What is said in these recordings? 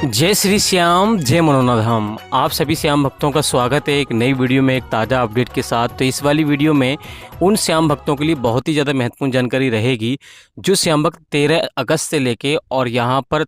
जय श्री श्याम, जय मनोनाधाम। आप सभी श्याम भक्तों का स्वागत है एक नई वीडियो में, एक ताज़ा अपडेट के साथ। तो इस वाली वीडियो में उन श्याम भक्तों के लिए बहुत ही ज़्यादा महत्वपूर्ण जानकारी रहेगी जो श्याम भक्त 13 अगस्त से लेके और यहाँ पर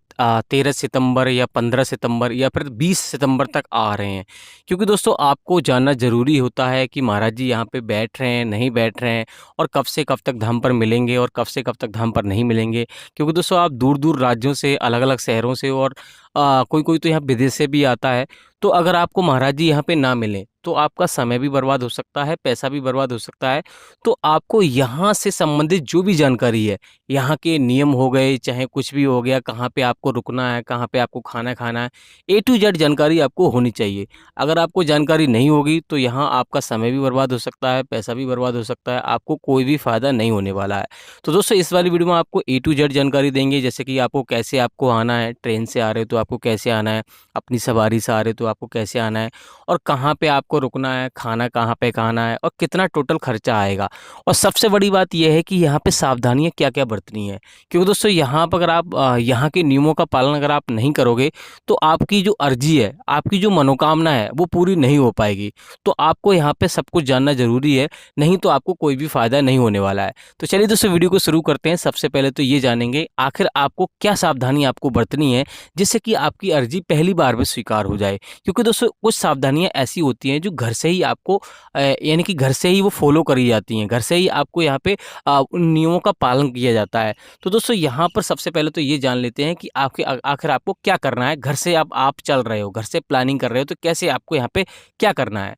13 सितंबर या 15 सितंबर या फिर 20 सितंबर तक आ रहे हैं। क्योंकि दोस्तों आपको जानना ज़रूरी होता है कि महाराज जी यहाँ पे बैठ रहे हैं, नहीं बैठ रहे हैं, और कब से कब तक धाम पर मिलेंगे और कब से कब तक धाम पर नहीं मिलेंगे। क्योंकि दोस्तों आप दूर दूर राज्यों से, अलग अलग शहरों से और कोई कोई तो यहाँ विदेश से भी आता है। तो अगर आपको महाराज जी यहाँ पे ना मिलें तो आपका समय भी बर्बाद हो सकता है, पैसा भी बर्बाद हो सकता है। तो आपको यहाँ से संबंधित जो भी जानकारी है, यहाँ के नियम हो गए, चाहे कुछ भी हो गया, कहाँ पे आपको रुकना है, कहाँ पे आपको खाना खाना है, ए टू जेड जानकारी आपको होनी चाहिए। अगर आपको जानकारी नहीं होगी तो यहाँ आपका समय भी बर्बाद हो सकता है, पैसा भी बर्बाद हो सकता है, आपको कोई भी फ़ायदा नहीं होने वाला है। तो दोस्तों इस वाली वीडियो में आपको ए टू जेड जानकारी देंगे, जैसे कि आपको कैसे आपको आना है, ट्रेन से आ रहे हो तो आपको कैसे आना है, अपनी सवारी से आ रहे हो तो आपको कैसे आना है, और कहाँ पे आपको रुकना है, खाना कहाँ पे खाना है, और कितना टोटल खर्चा आएगा। और सबसे बड़ी बात यह है कि यहाँ पे सावधानियाँ क्या क्या बरतनी है। क्योंकि दोस्तों यहाँ पर अगर आप यहाँ के नियमों का पालन अगर आप नहीं करोगे तो आपकी जो अर्जी है, आपकी जो मनोकामना है वो पूरी नहीं हो पाएगी। तो आपको यहाँ पे सब कुछ जानना जरूरी है, नहीं तो आपको कोई भी फायदा नहीं होने वाला है। तो चलिए दोस्तों वीडियो को शुरू करते हैं। सबसे पहले तो ये जानेंगे आखिर आपको क्या सावधानी आपको बरतनी है जिससे कि आपकी अर्जी पहली बार में स्वीकार हो जाए। क्योंकि दोस्तों कुछ सावधानियां ऐसी होती हैं जो घर से ही आपको यानी कि घर से ही वो फॉलो करी जाती हैं, घर से ही आपको यहाँ पे उन नियमों का पालन किया जाता है। तो दोस्तों यहाँ पर सबसे पहले तो ये जान लेते हैं कि आपके आखिर आपको क्या करना है। घर से आप चल रहे हो, घर से प्लानिंग कर रहे हो, तो कैसे आपको यहाँ पे क्या करना है।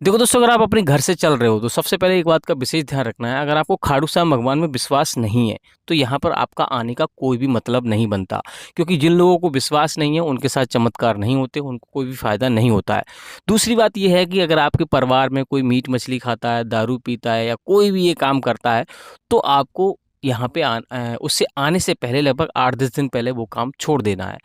देखो दोस्तों अगर आप अपने घर से चल रहे हो तो सबसे पहले एक बात का विशेष ध्यान रखना है। अगर आपको खाटू श्याम भगवान में विश्वास नहीं है तो यहाँ पर आपका आने का कोई भी मतलब नहीं बनता। क्योंकि जिन लोगों को विश्वास नहीं है उनके साथ चमत्कार नहीं होते, उनको कोई भी फायदा नहीं होता है। दूसरी बात यह है कि अगर आपके परिवार में कोई मीट मछली खाता है, दारू पीता है, या कोई भी ये काम करता है तो आपको यहाँ पे उससे आने से पहले लगभग 8-10 दिन पहले वो काम छोड़ देना है।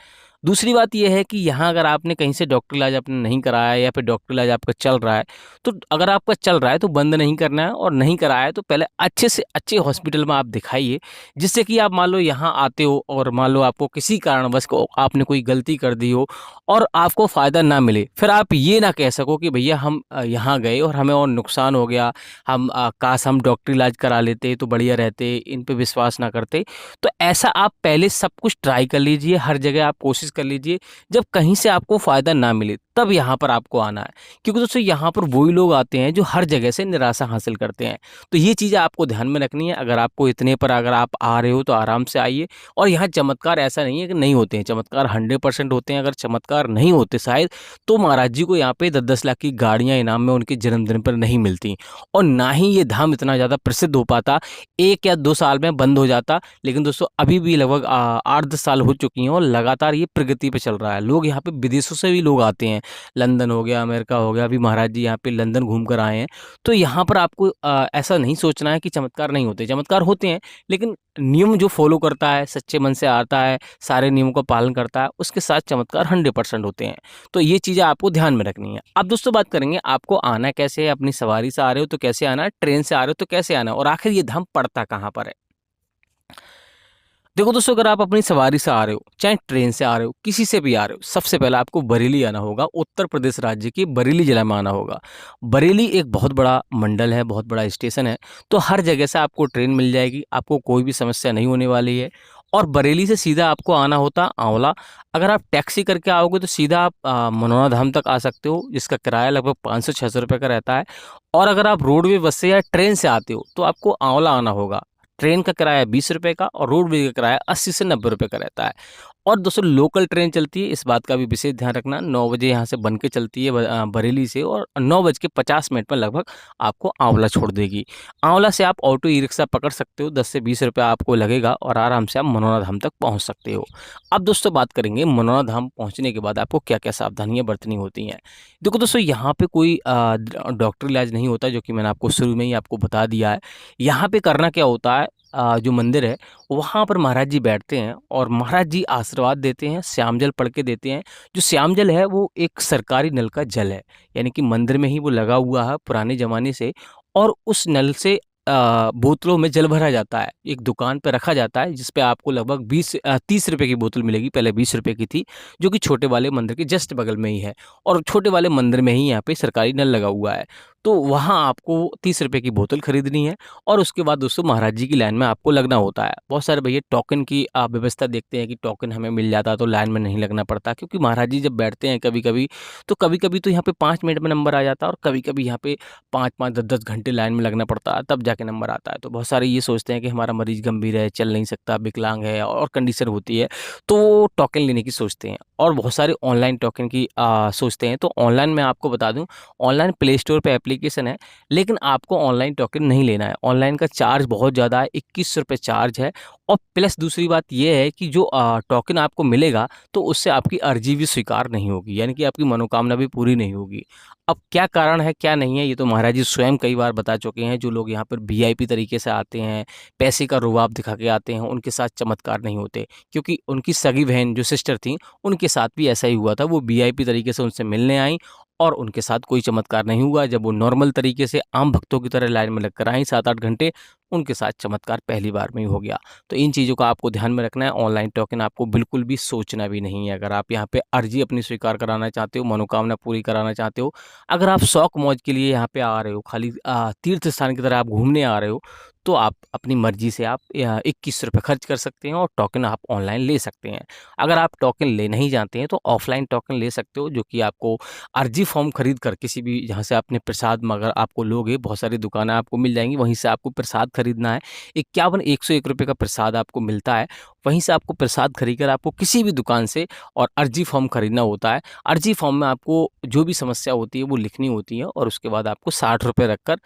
दूसरी बात यह है कि यहाँ अगर आपने कहीं से डॉक्टर इलाज आपने नहीं कराया है या फिर डॉक्टर इलाज आपका चल रहा है, तो अगर आपका चल रहा है तो बंद नहीं करना है, और नहीं कराया है तो पहले अच्छे से अच्छे हॉस्पिटल में आप दिखाइए। जिससे कि आप मान लो यहाँ आते हो और मान लो आपको किसी कारणवश को आपने कोई गलती कर दी हो और आपको फ़ायदा ना मिले, फिर आप ये ना कह सको कि भैया हम यहाँ गए और हमें और नुकसान हो गया, हम काश हम डॉक्टर इलाज करा लेते तो बढ़िया रहते, इन पे विश्वास ना करते। तो ऐसा आप पहले सब कुछ ट्राई कर लीजिए, हर जगह आप कोशिश कर लीजिए। जब कहीं से आपको फ़ायदा ना मिले तब यहाँ पर आपको आना है। क्योंकि दोस्तों यहाँ पर वही लोग आते हैं जो हर जगह से निराशा हासिल करते हैं। तो ये चीज़ें आपको ध्यान में रखनी है। अगर आपको इतने पर अगर आप आ रहे हो तो आराम से आइए। और यहाँ चमत्कार ऐसा नहीं है कि नहीं होते हैं, चमत्कार 100% होते हैं। अगर चमत्कार नहीं होते शायद तो महाराज जी को यहाँ पे 10-10 लाख की गाड़ियाँ इनाम में उनके जन्मदिन पर नहीं मिलती, और ना ही ये धाम इतना ज़्यादा प्रसिद्ध हो पाता। 1 या 2 साल में बंद हो जाता। लेकिन दोस्तों अभी भी लगभग 8-10 साल हो चुकी हैं और लगातार ये प्रगति पे चल रहा है। लोग यहाँ पे विदेशों से भी लोग आते हैं, लंदन हो गया, अमेरिका हो गया, अभी महाराज जी यहाँ पे लंदन घूम कर आए हैं। तो यहाँ पर आपको ऐसा नहीं सोचना है कि चमत्कार नहीं होते, चमत्कार होते हैं। लेकिन नियम जो फॉलो करता है, सच्चे मन से आता है, सारे नियमों का पालन करता है, उसके साथ चमत्कार 100% होते हैं। तो ये चीज़ें आपको ध्यान में रखनी है। अब दोस्तों बात करेंगे आपको आना कैसे है। अपनी सवारी से आ रहे हो तो कैसे आना है, ट्रेन से आ रहे हो तो कैसे आना है, और आखिर ये धाम पड़ता कहाँ पर है। देखो दोस्तों अगर आप अपनी सवारी से आ रहे हो, चाहे ट्रेन से आ रहे हो, किसी से भी आ रहे हो, सबसे पहले आपको बरेली आना होगा। उत्तर प्रदेश राज्य के बरेली जिला में आना होगा। बरेली एक बहुत बड़ा मंडल है, बहुत बड़ा स्टेशन है। तो हर जगह से आपको ट्रेन मिल जाएगी, आपको कोई भी समस्या नहीं होने वाली है। और बरेली से सीधा आपको आना होता आंवला। अगर आप टैक्सी करके आओगे तो सीधा आप मनोरा धाम तक आ सकते हो, जिसका किराया लगभग 500-600 रुपये का रहता है। और अगर आप रोडवे बस से या ट्रेन से आते हो तो आपको आंवला आना होगा। ट्रेन का किराया 20 रुपये का और रोडवेज का किराया 80 से 90 रुपये का रहता है। और दोस्तों लोकल ट्रेन चलती है, इस बात का भी विशेष ध्यान रखना। 9 बजे यहाँ से बन के चलती है बरेली से, और 9:50 में लगभग आपको आंवला छोड़ देगी। आंवला से आप ऑटो ई रिक्शा पकड़ सकते हो, 10 से 20 रुपये आपको लगेगा और आराम से आप मनोरा धाम तक पहुँच सकते हो। अब दोस्तों बात करेंगे मनोरा धाम पहुँचने के बाद आपको क्या क्या सावधानियाँ बरतनी होती हैं। देखो दोस्तों यहाँ पे कोई डॉक्टर इलाज नहीं होता, जो कि मैंने आपको शुरू में ही आपको बता दिया है। यहाँ पे करना क्या होता है, जो मंदिर है वहाँ पर महाराज जी बैठते हैं और महाराज जी आशीर्वाद देते हैं, श्याम जल पढ़ के देते हैं। जो श्याम जल है वो एक सरकारी नल का जल है, यानी कि मंदिर में ही वो लगा हुआ है पुराने ज़माने से। और उस नल से बोतलों में जल भरा जाता है, एक दुकान पे रखा जाता है जिस पे आपको लगभग 30 रुपए की बोतल मिलेगी, पहले 20 रुपए की थी, जो कि छोटे वाले मंदिर के जस्ट बगल में ही है और छोटे वाले मंदिर में ही यहाँ पे सरकारी नल लगा हुआ है। तो वहाँ आपको 30 रुपए की बोतल खरीदनी है और उसके बाद दोस्तों महाराज जी की लाइन में आपको लगना होता है। बहुत सारे भैया टोकन की व्यवस्था देखते हैं कि टोकन हमें मिल जाता है तो लाइन में नहीं लगना पड़ता, क्योंकि महाराज जी जब बैठते हैं कभी-कभी तो यहाँ पे 5 मिनट में नंबर आ जाता है और कभी-कभी यहाँ पे 5-5 10-10 घंटे लाइन में लगना पड़ता है, तब जाके नंबर आता है। तो बहुत सारे ये सोचते हैं कि हमारा मरीज़ गंभीर है, चल नहीं सकता, विकलांग है और कंडीशन होती है, तो वो टोकन लेने की सोचते हैं और बहुत सारे ऑनलाइन टोकन की सोचते हैं। तो ऑनलाइन मैं आपको बता दूँ, ऑनलाइन प्ले स्टोर पे एप्लीकेशन है, लेकिन आपको ऑनलाइन टोकन नहीं लेना है। ऑनलाइन का चार्ज बहुत ज़्यादा है, 21 रुपए चार्ज है और प्लस दूसरी बात ये है कि जो टोकन आपको मिलेगा तो उससे आपकी अर्ज़ी भी स्वीकार नहीं होगी, यानी कि आपकी मनोकामना भी पूरी नहीं होगी। अब क्या कारण है, क्या नहीं है, ये तो महाराज जी स्वयं कई बार बता चुके हैं। जो लोग यहाँ पर वीआईपी तरीके से आते हैं, पैसे का रुआब दिखा के आते हैं, उनके साथ चमत्कार नहीं होते, क्योंकि उनकी सगी बहन जो सिस्टर थी, उनके साथ भी ऐसा ही हुआ था। वो वीआईपी तरीके से उनसे मिलने आई और उनके साथ कोई चमत्कार नहीं हुआ। जब वो नॉर्मल तरीके से आम भक्तों की तरह लाइन में लगकर आईं 7-8 घंटे, उनके साथ चमत्कार पहली बार में ही हो गया। तो इन चीज़ों का आपको ध्यान में रखना है। ऑनलाइन टोकन आपको बिल्कुल भी सोचना भी नहीं है। अगर आप यहाँ पे अर्ज़ी अपनी स्वीकार कराना चाहते हो, मनोकामना पूरी कराना चाहते हो, अगर आप शौक-मौज के लिए यहाँ पे आ रहे हो, खाली तीर्थ स्थान की तरह आप घूमने आ रहे हो, तो आप अपनी मर्ज़ी से आप 21 रुपए खर्च कर सकते हैं और टोकन आप ऑनलाइन ले सकते हैं। अगर आप टोकन लेना ही जानते हैं, तो ऑफ़लाइन टोकन ले सकते हो, जो कि आपको अर्ज़ी फ़ॉर्म खरीद कर किसी भी जहाँ से आपने प्रसाद अगर आपको लोगे, बहुत सारी दुकानें आपको मिल जाएँगी, वहीं से आपको प्रसाद खरीदना है। 101 रुपए का प्रसाद आपको मिलता है, वहीं से आपको प्रसाद खरीद कर आपको किसी भी दुकान से और अर्ज़ी फ़ॉर्म खरीदना होता है। अर्ज़ी फ़ॉर्म में आपको जो भी समस्या होती है, वो लिखनी होती है और उसके बाद आपको 60 रुपए रखकर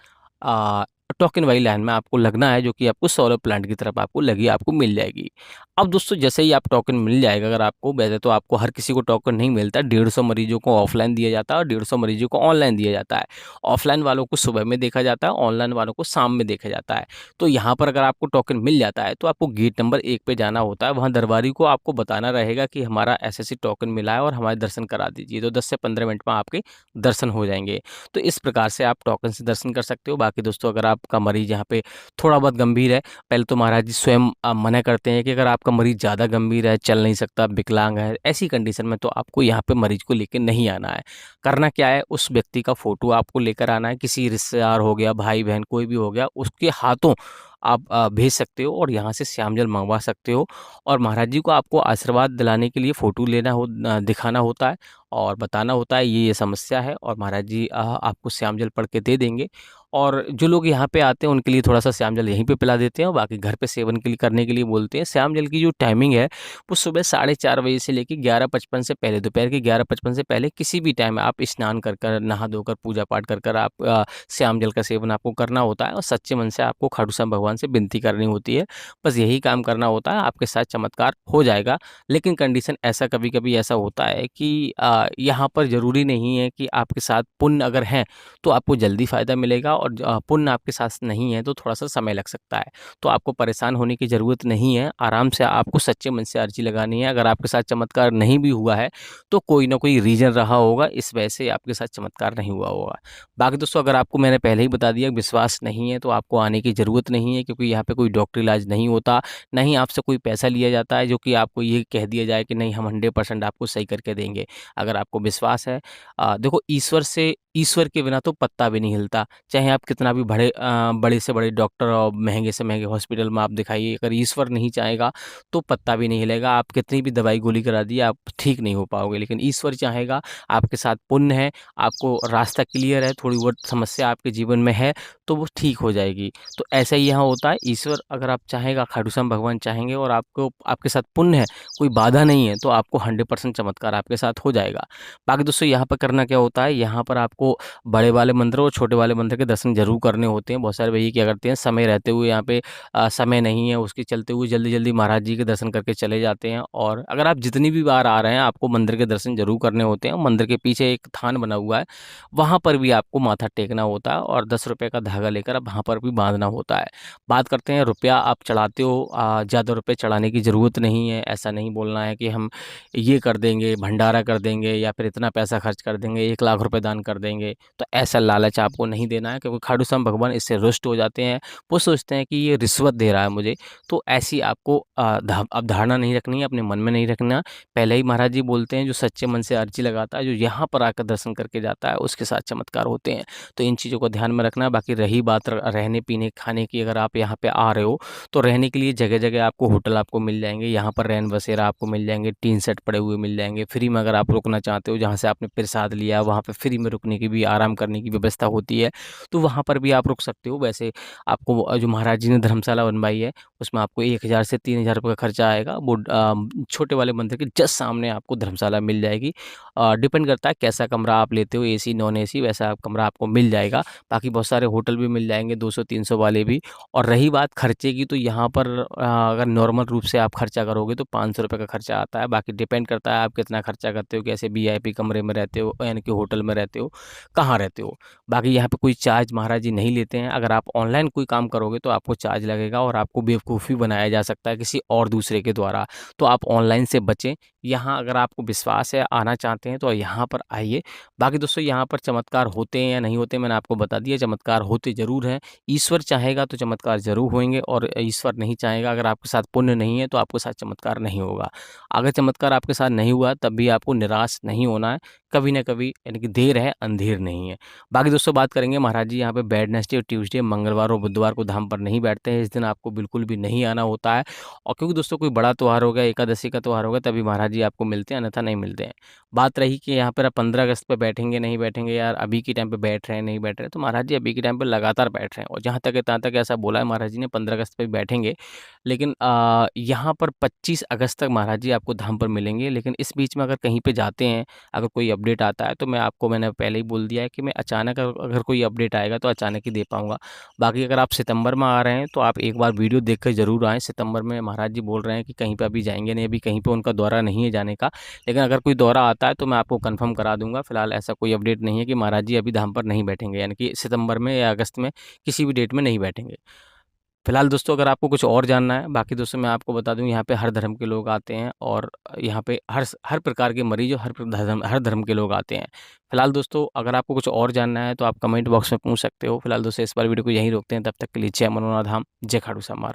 अ, टोकन वाली लाइन में आपको लगना है, जो कि आपको सोलर प्लांट की तरफ आपको लगी आपको मिल जाएगी। अब दोस्तों जैसे ही आप टोकन मिल जाएगा अगर आपको, वैसे तो आपको हर किसी को टोकन नहीं मिलता, 150 मरीज़ों को ऑफ़लाइन दिया जाता है और 150 मरीज़ों को ऑनलाइन दिया जाता है। ऑफ़लाइन वालों को सुबह में देखा जाता है, ऑनलाइन वालों को शाम में देखा जाता है। तो यहाँ पर अगर आपको टोकन मिल जाता है, तो आपको गेट नंबर 1 पे जाना होता है। वहाँ दरबारी को आपको बताना रहेगा कि हमारा ऐसे-ऐसे टोकन मिला है और हमारे दर्शन करा दीजिए। तो 10 से 15 मिनट में आपके दर्शन हो जाएँगे। तो इस प्रकार से आप टोकन से दर्शन कर सकते हो। बाकी दोस्तों अगर आपका मरीज़ यहाँ पे थोड़ा बहुत गंभीर है, पहले तो महाराज जी स्वयं मना करते हैं कि अगर आपका मरीज़ ज़्यादा गंभीर है, चल नहीं सकता, विकलांग है, ऐसी कंडीशन में तो आपको यहाँ पे मरीज़ को लेके नहीं आना है। करना क्या है, उस व्यक्ति का फ़ोटो आपको लेकर आना है, किसी रिश्तेदार हो गया, भाई-बहन कोई भी हो गया, उसके हाथों आप भेज सकते हो और यहाँ से श्याम जल मँगवा सकते हो और महाराज जी को आपको आशीर्वाद दिलाने के लिए फ़ोटो दिखाना होता है और बताना होता है ये समस्या है और महाराज जी आपको श्याम जल पढ़ के दे देंगे। और जो लोग यहाँ पे आते हैं उनके लिए थोड़ा-सा श्याम जल यहीं पे पिला देते हैं और बाकी घर पे सेवन के लिए करने के लिए बोलते हैं। श्याम जल की जो टाइमिंग है, वो सुबह 4:30 बजे से लेके 11:55 से पहले, दोपहर के 11:55 से पहले किसी भी टाइम आप स्नान कर नहा धोकर, पूजा-पाठ कर आप श्याम जल का सेवन आपको करना होता है और सच्चे मन से आपको खाटू श्याम भगवान से विनती करनी होती है। बस यही काम करना होता है, आपके साथ चमत्कार हो जाएगा। लेकिन कंडीशन ऐसा कभी-कभी ऐसा होता है कि यहाँ पर ज़रूरी नहीं है कि आपके साथ पुण्य अगर है, तो आपको जल्दी फ़ायदा मिलेगा और पुण्य आपके साथ नहीं है तो थोड़ा-सा समय लग सकता है। तो आपको परेशान होने की ज़रूरत नहीं है, आराम से आपको सच्चे मन से अर्ज़ी लगानी है। अगर आपके साथ चमत्कार नहीं भी हुआ है, तो कोई ना कोई रीज़न रहा होगा, इस वजह से आपके साथ चमत्कार नहीं हुआ होगा। बाकी दोस्तों अगर आपको मैंने पहले ही बता दिया विश्वास नहीं है, तो आपको आने की ज़रूरत नहीं है, क्योंकि यहाँ पे कोई डॉक्टरी इलाज नहीं होता, ना ही आपसे कोई पैसा लिया जाता है, जो कि आपको ये कह दिया जाए कि नहीं हम 100% आपको सही करके देंगे। अगर आपको विश्वास है, देखो ईश्वर के बिना तो पत्ता भी नहीं हिलता। चाहे आप कितना भी बड़े से बड़े डॉक्टर और महँगे से महँगे हॉस्पिटल में आप दिखाइए, अगर ईश्वर नहीं चाहेगा तो पत्ता भी नहीं हिलेगा। आप कितनी भी दवाई गोली करा दिए, आप ठीक नहीं हो पाओगे। लेकिन ईश्वर चाहेगा, आपके साथ पुण्य है, आपको रास्ता क्लियर है, थोड़ी बहुत समस्या आपके जीवन में है, तो वो ठीक हो जाएगी। तो ऐसा ही यहाँ होता है, ईश्वर अगर आप चाहेगा, खाटू श्याम भगवान चाहेंगे और आपको आपके साथ पुण्य है, कोई बाधा नहीं है, तो आपको 100% चमत्कार आपके साथ हो जाएगा। बाकी दोस्तों यहाँ पर करना क्या होता है, यहाँ पर आपको बड़े वाले मंदिर और छोटे वाले मंदिर के दर्शन ज़रूर करने होते हैं। बहुत सारे भैया क्या करते हैं, समय रहते हुए यहाँ पे समय नहीं है, उसके चलते हुए जल्दी-जल्दी महाराज जी के दर्शन करके चले जाते हैं और अगर आप जितनी भी बार आ रहे हैं, आपको मंदिर के दर्शन ज़रूर करने होते हैं। मंदिर के पीछे एक थान बना हुआ है, वहाँ पर भी आपको माथा टेकना होता है और 10 रुपए का धागा लेकर अब वहाँ पर भी बाँधना होता है। बात करते हैं रुपया आप चढ़ाते हो, ज़्यादा रुपए चढ़ाने की ज़रूरत नहीं है। ऐसा नहीं बोलना है कि हम ये कर देंगे, भंडारा कर देंगे या फिर इतना पैसा खर्च कर देंगे, 1 लाख रुपए दान कर देंगे। देंगे। तो ऐसा लालच आपको नहीं देना है, क्योंकि खाटू श्याम भगवान इससे रुष्ट हो जाते हैं। वो सोचते हैं कि ये रिश्वत दे रहा है मुझे। तो ऐसी आपको अवधारणा नहीं रखनी है, अपने मन में नहीं रखना। पहले ही महाराज जी बोलते हैं, जो सच्चे मन से अर्जी लगाता है, जो यहाँ पर आकर दर्शन करके जाता है, उसके साथ चमत्कार होते हैं। तो इन चीज़ों को ध्यान में रखना है। बाकी रही बात रहने पीने खाने की, अगर आप यहाँ पे आ रहे हो तो रहने के लिए जगह जगह आपको होटल आपको मिल जाएंगे। यहाँ पर रैन बसेरा आपको मिल जाएंगे, टीन सेट पड़े हुए मिल जाएंगे। फ्री में अगर आप रुकना चाहते हो, जहाँ से आपने प्रसाद लिया वहाँ पे फ्री में रुकने की भी, आराम करने की व्यवस्था होती है, तो वहाँ पर भी आप रुक सकते हो। वैसे आपको जो महाराज जी ने धर्मशाला बनवाई है, उसमें आपको 1000 से 3000 रुपये का खर्चा आएगा। वो छोटे वाले मंदिर के जस्ट सामने आपको धर्मशाला मिल जाएगी। डिपेंड करता है कैसा कमरा आप लेते हो, एसी नॉन एसी, वैसा कमरा आपको मिल जाएगा। बाकी बहुत सारे होटल भी मिल जाएंगे, 200-300 वाले भी। और रही बात खर्चे की, तो यहाँ पर अगर नॉर्मल रूप से आप खर्चा करोगे तो 500 रुपये का खर्चा आता है। बाकी डिपेंड करता है आप कितना खर्चा करते हो, कैसे वीआईपी कमरे में रहते हो, यानी कि होटल में रहते हो, कहाँ रहते हो। बाकी यहाँ पे कोई चार्ज महाराज जी नहीं लेते हैं। अगर आप ऑनलाइन कोई काम करोगे तो आपको चार्ज लगेगा, और आपको बेवकूफ़ी बनाया जा सकता है किसी और दूसरे के द्वारा। तो आप ऑनलाइन से बचें। यहाँ अगर आपको विश्वास है, आना चाहते हैं, तो यहाँ पर आइए। बाकी दोस्तों, यहाँ पर चमत्कार होते हैं या नहीं होते, मैंने आपको बता दिया। चमत्कार होते ज़रूर हैं। ईश्वर चाहेगा तो चमत्कार ज़रूर होंगे, और ईश्वर नहीं चाहेगा, अगर आपके साथ पुण्य नहीं है तो आपके साथ चमत्कार नहीं होगा। अगर चमत्कार आपके साथ नहीं हुआ तब भी आपको निराश नहीं होना है। कभी ना कभी, यानी कि देर है अंधेर नहीं है। बाकी दोस्तों, बात करेंगे, महाराज जी यहाँ पे वेडनेसडे और ट्यूसडे, मंगलवार और बुधवार को धाम पर नहीं बैठते हैं। इस दिन आपको बिल्कुल भी नहीं आना होता है। और क्योंकि दोस्तों कोई बड़ा त्यौहार हो गया, एकादशी का त्यौहार हो गया, तभी महाराज जी आपको मिलते हैं, अन्यथा नहीं मिलते हैं। बात रही कि यहाँ पर आप 15 अगस्त पे बैठेंगे नहीं बैठेंगे, यार अभी के टाइम पे बैठ रहे हैं नहीं बैठ रहे हैं, तो महाराज जी अभी के टाइम पे लगातार बैठ रहे हैं। और जहाँ तक है तहाँ तक ऐसा बोला है महाराज जी ने, 15 अगस्त पे बैठेंगे। लेकिन यहाँ पर 25 अगस्त तक महाराज जी आपको धाम पर मिलेंगे। लेकिन इस बीच में अगर कहीं पे जाते हैं, अगर कोई अपडेट आता है, तो मैंने पहले ही बोल दिया है कि मैं अचानक अगर कोई अपडेट आएगा तो अचानक ही दे पाऊँगा। बाकी अगर आप सितंबर में आ रहे हैं तो आप एक बार वीडियो देख कर ज़रूर आएँ। सितंबर में महाराज जी बोल रहे हैं कि कहीं पे अभी जाएँगे नहीं, अभी कहीं पे उनका दौरा नहीं है जाने का। लेकिन अगर कोई दौरा आता है तो मैं आपको कन्फर्म करा दूँगा। फिलहाल ऐसा कोई अपडेट नहीं है कि महाराज जी अभी धाम पर नहीं बैठेंगे, यानी कि सितंबर में या अगस्त में किसी भी डेट में नहीं बैठेंगे। फिलहाल दोस्तों, अगर आपको कुछ और जानना है, बाकी दोस्तों मैं आपको बता दूँ, यहाँ पे हर धर्म के लोग आते हैं, और यहाँ पे हर प्रकार के मरीज और हर धर्म के लोग आते हैं। फिलहाल दोस्तों, अगर आपको कुछ और जानना है तो आप कमेंट बॉक्स में पूछ सकते हो। फिलहाल दोस्तों, इस बार वीडियो को यहीं रोकते हैं। तब तक के लिए जय मनोनाथ धाम, जय खाटू श्याम महाराज।